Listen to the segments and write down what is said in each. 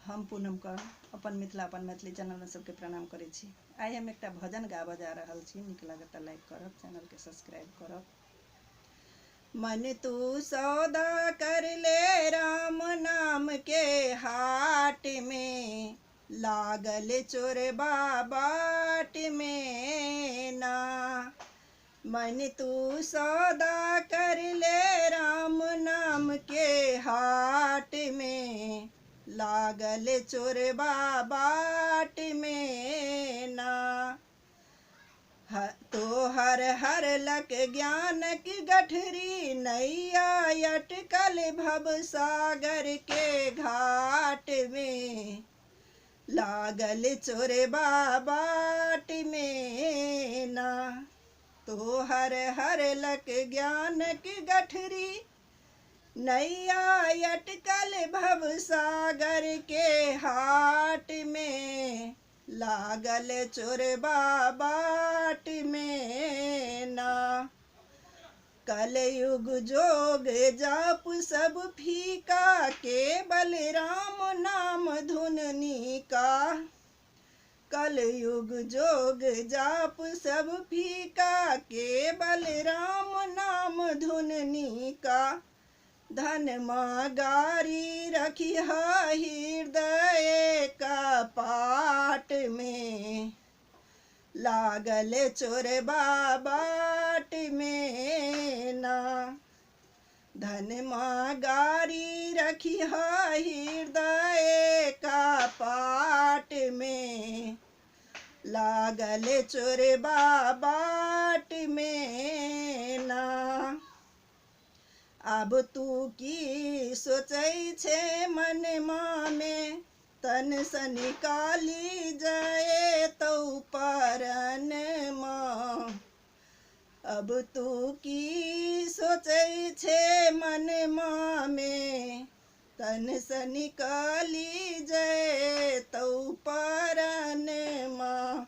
हम पूनम का अपन मिथिला अपन मैथिली चैनल में सबके प्रणाम करै छी। आइ हम एकटा भजन गाबऽ जा रहल छी। नीक लागत तऽ लाइक करब, चैनल के सब्सक्राइब करब। मन तू सौदा कर ले राम नाम के हाट में, लागल चोरबा बाट में ना। मन तू सौदा कर ले राम नाम के हाट में, लागल चोरबा बाट में ना। तो हर हर लक ज्ञान की गठरी, नैया अटकल भव सागर के घाट में, लागल चोरबा बाट में ना। तो हर हर लक ज्ञान की गठरी, नैया अटकल भव सागर के हाट में, लागल चोरबा बाट में ना। कलयुग जोग जाप सब फीका, केवल राम नाम धुननी का। कलयुग जोग जाप सब फीका, केवल राम नाम धुननी का। धन माँ गारी रखी हृदय का पाट में, लागल चोरबा बाट में ना। धन माँ गारी रखी हृदय का पाट में, लागल चोरबा बाट में ना। अब तू की सोचै छे मन में, तन से निकाली जाए तो परन माँ। अब तू की सोचै छे मन में, तन से निकाली जाए तो परन माँ।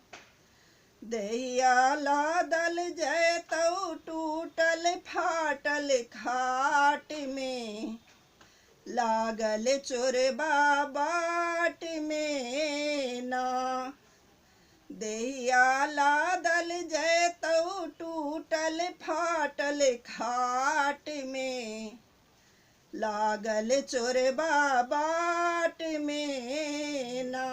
दहिया लादल जाए तो टूटल फाटल खाट में, लागल चोरबा बाट में ना। दहिया लादल जाए तो टूटल फाटल खाट में, लागल चोरबा बाट में ना।